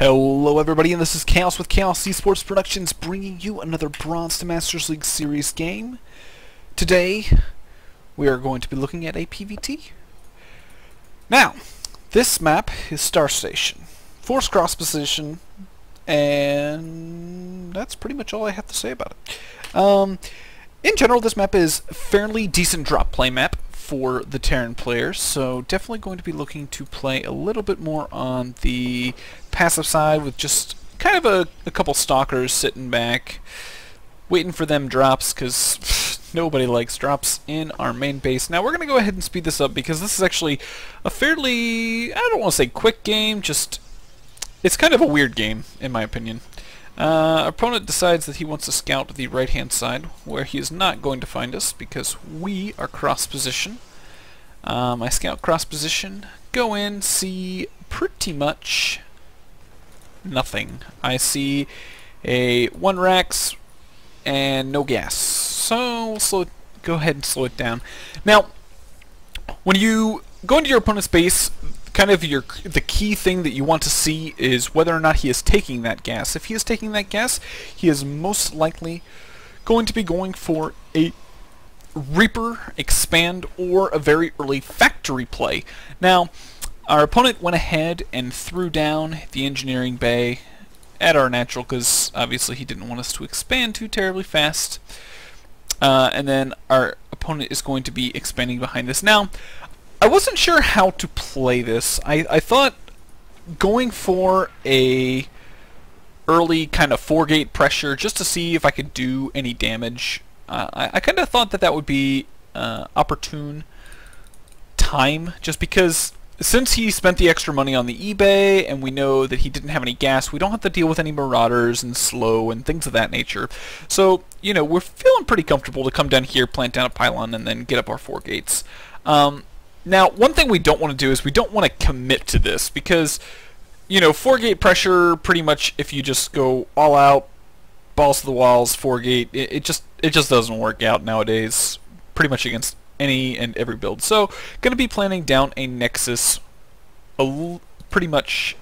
Hello everybody, and this is Chaos with Chaos Esports Productions, bringing you another Bronze to Masters League Series game. Today, we are going to be looking at a PvT. Now, this map is Star Station, force cross position, and that's pretty much all I have to say about it. In general, this map is a fairly decent drop play map for the Terran players, so definitely going to be looking to play a little bit more on the passive side with just kind of a couple stalkers sitting back waiting for them drops, because nobody likes drops in our main base. Now we're going to go ahead and speed this up because this is actually a fairly, I don't want to say quick game, just it's kind of a weird game in my opinion. Our opponent decides that he wants to scout the right-hand side, where he is not going to find us because we are cross-position. I scout cross-position, go in, see pretty much nothing. I see a 1 Rax and no gas. So we'll go ahead and slow it down. Now, when you go into your opponent's base, kind of the key thing that you want to see is whether or not he is taking that gas. If he is taking that gas, he is most likely going to be going for a Reaper, Expand, or a very early factory play. Now, our opponent went ahead and threw down the engineering bay at our natural, because obviously he didn't want us to expand too terribly fast. And then our opponent is going to be expanding behind this. Now, I wasn't sure how to play this. I thought going for a early kind of 4-gate pressure just to see if I could do any damage. I kind of thought that would be opportune time, just because since he spent the extra money on the eBay and we know that he didn't have any gas, we don't have to deal with any marauders and slow and things of that nature. So, you know, we're feeling pretty comfortable to come down here, plant down a pylon, and then get up our 4 gates. Now, one thing we don't want to do is we don't want to commit to this, because, you know, 4-gate pressure, pretty much if you just go all out, balls to the walls, 4-gate, it just doesn't work out nowadays, pretty much against any and every build. So, going to be planning down a Nexus pretty much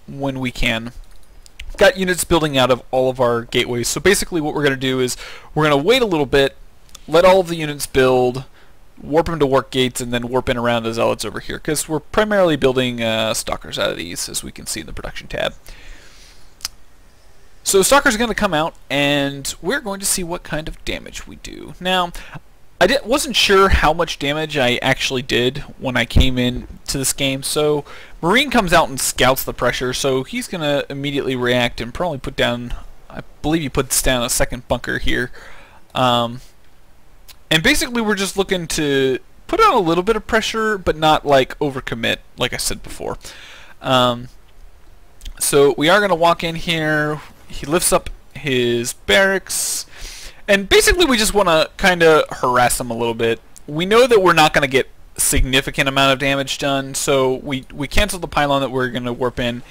when we can. Got units building out of all of our gateways, so basically what we're going to do is we're going to wait a little bit, let all of the units build, warp them to work gates, and then warp in around the zealots over here, because we're primarily building stalkers out of these, as we can see in the production tab. So stalkers are going to come out, and we're going to see what kind of damage we do. Now, I wasn't sure how much damage I actually did when I came in to this game, so Marine comes out and scouts the pressure, so he's going to immediately react and probably put down, I believe he puts down a second bunker here. And basically we're just looking to put on a little bit of pressure, but not like overcommit, like I said before. So we are going to walk in here. He lifts up his barracks, and basically we just want to kind of harass him a little bit. We know that we're not going to get significant amount of damage done, so we cancel the pylon that we're going to warp in,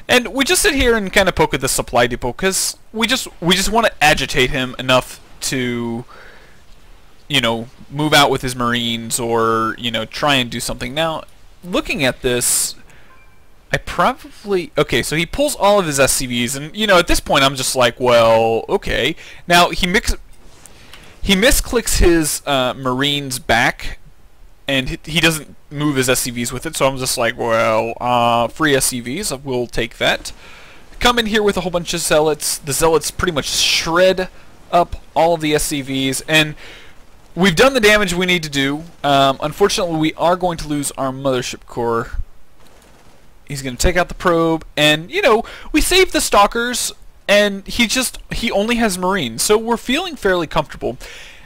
and we just sit here and kind of poke at the supply depot, because we just want to agitate him enough to, you know, move out with his Marines, or, you know, try and do something. Now, looking at this, I probably... Okay, so he pulls all of his SCVs, and, you know, at this point I'm just like, well, okay. Now, he misclicks his Marines back, and he doesn't move his SCVs with it, so I'm just like, well, free SCVs, we'll take that. Come in here with a whole bunch of zealots. The zealots pretty much shred up all of the SCVs, and we've done the damage we need to do. Unfortunately, we are going to lose our mothership core. He's going to take out the probe, and, you know, we saved the stalkers, and he only has Marines, so we're feeling fairly comfortable.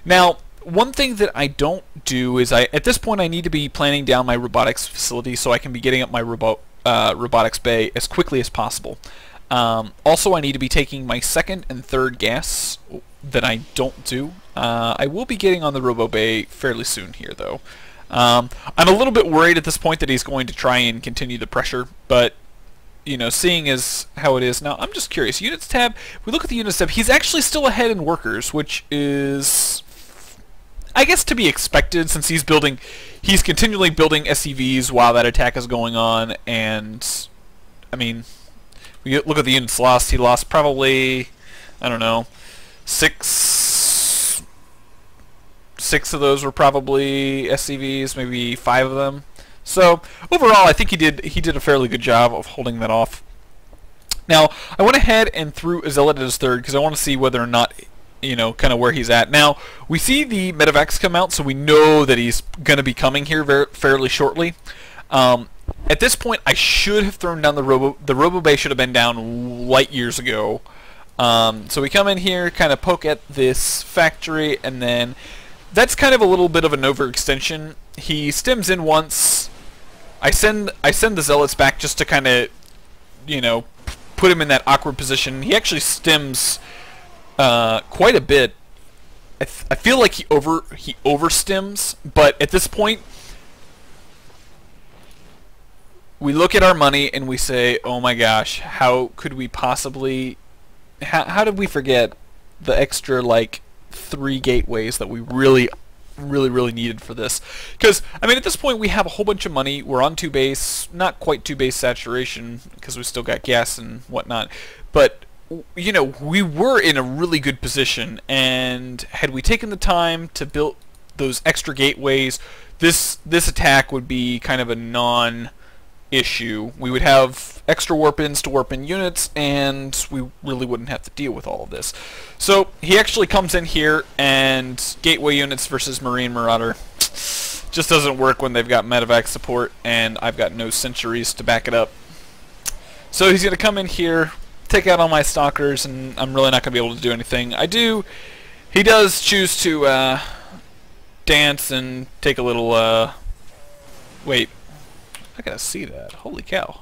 Now, one thing that I don't do is at this point I need to be planning down my robotics facility so I can be getting up my robotics bay as quickly as possible. Also, I need to be taking my 2nd and 3rd gas that I don't do. I will be getting on the Robo Bay fairly soon here, though. I'm a little bit worried at this point that he's going to try and continue the pressure, but, you know, seeing as how it is now, I'm just curious. Units tab, if we look at the units tab, he's actually still ahead in workers, which is, I guess, to be expected, since he's continually building SCVs while that attack is going on, and, I mean, we look at the units lost, he lost probably, I don't know, six of those were probably SCVs, maybe 5 of them. So overall, I think he did a fairly good job of holding that off. Now, I went ahead and threw a Zealot as third because I want to see whether or not, you know, kind of where he's at. Now, we see the medevacs come out, so we know that he's going to be coming here fairly shortly. At this point, I should have thrown down the Robo Bay should have been down light years ago. So we come in here, kind of poke at this factory, and then that's kind of a little bit of an overextension. He stims in once. I send the Zealots back just to kind of, you know, put him in that awkward position. He actually stims quite a bit. I feel like he overstims, but at this point, we look at our money and we say, "Oh my gosh, how could we possibly? How did we forget the extra like 3 gateways that we really needed for this?" Because I mean, at this point, we have a whole bunch of money. We're on 2 base, not quite 2 base saturation because we still got gas and whatnot, but you know, we were in a really good position, and had we taken the time to build those extra gateways, this attack would be kind of a non-issue. We would have extra warp-ins to warp-in units, and we really wouldn't have to deal with all of this. So he actually comes in here, and gateway units versus Marine Marauder just doesn't work when they've got medevac support, and I've got no sentries to back it up. So he's going to come in here, take out all my stalkers, and I'm really not going to be able to do anything. He does choose to dance and take a little, wait, I gotta see that. Holy cow.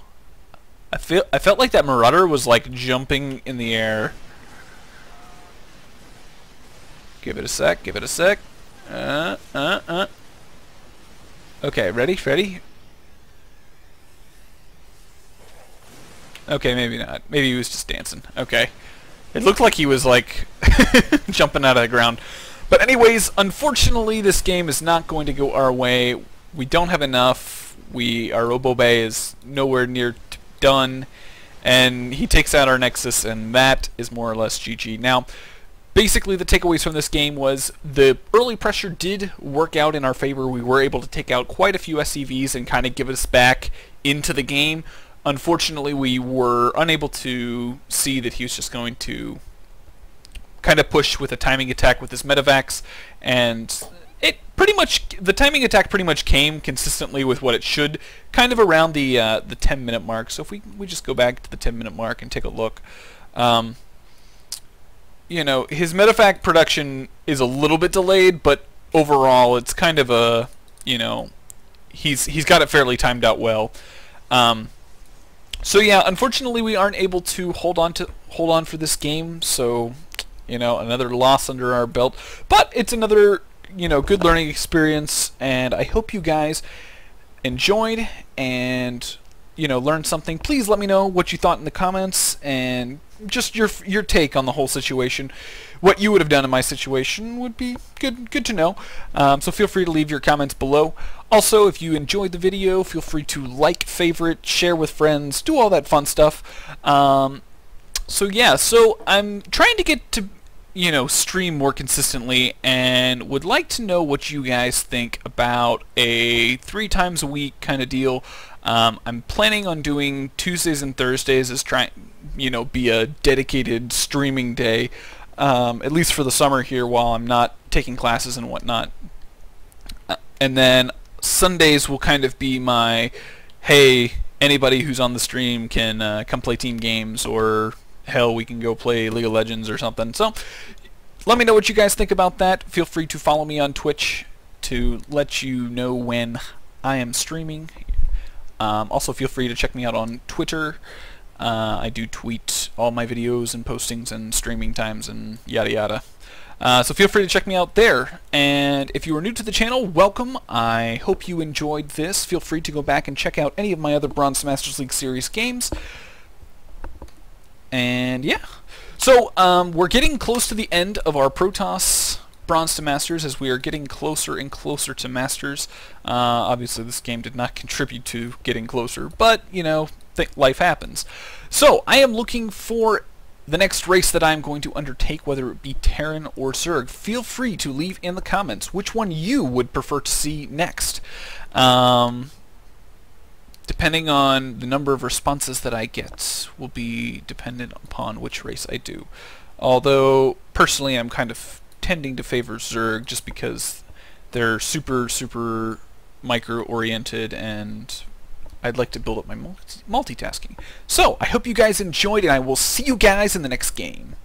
I felt like that Marauder was like jumping in the air. Give it a sec, give it a sec. Okay, ready? Okay, maybe not. Maybe he was just dancing. Okay. It looked like he was like jumping out of the ground. But anyways, unfortunately this game is not going to go our way. We don't have enough. Our Robo Bay is nowhere near done. And he takes out our Nexus, and that is more or less GG. Now, basically the takeaways from this game was the early pressure did work out in our favor. We were able to take out quite a few SCVs and kind of give us back into the game. Unfortunately, we were unable to see that he was just going to kind of push with a timing attack with his medevacs, and the timing attack pretty much came consistently with what it should, kind of around the 10-minute mark. So if we just go back to the 10-minute mark and take a look, you know, his medevac production is a little bit delayed, but overall it's kind of a, you know, he's got it fairly timed out well. So yeah, unfortunately we aren't able to hold on for this game. So, you know, another loss under our belt, but it's another, you know, good learning experience, and I hope you guys enjoyed and, you know, learned something. Please let me know what you thought in the comments, and just your take on the whole situation. What you would have done in my situation would be good to know. So feel free to leave your comments below. Also, if you enjoyed the video, feel free to like, favorite, share with friends, do all that fun stuff. So yeah, so I'm trying to get to, you know, stream more consistently, and would like to know what you guys think about a 3 times a week kind of deal. I'm planning on doing Tuesdays and Thursdays as be a dedicated streaming day, at least for the summer here while I'm not taking classes and whatnot. And then Sundays will kind of be my, hey, anybody who's on the stream can come play team games, or hell, we can go play League of Legends or something. So let me know what you guys think about that. Feel free to follow me on Twitch to let you know when I am streaming. Also feel free to check me out on Twitter. I do tweet all my videos and postings and streaming times and yada yada. So feel free to check me out there. And if you are new to the channel, welcome. I hope you enjoyed this. Feel free to go back and check out any of my other Bronze Masters League Series games. And yeah. So we're getting close to the end of our Protoss Bronze to Masters, as we are getting closer and closer to Masters. Obviously this game did not contribute to getting closer, but you know, life happens. So I am looking for the next race that I'm going to undertake, whether it be Terran or Zerg. Feel free to leave in the comments which one you would prefer to see next. Depending on the number of responses that I get will be dependent upon which race I do. Although, personally, I'm kind of tending to favor Zerg just because they're super micro-oriented, and I'd like to build up my multitasking. So, I hope you guys enjoyed, and I will see you guys in the next game.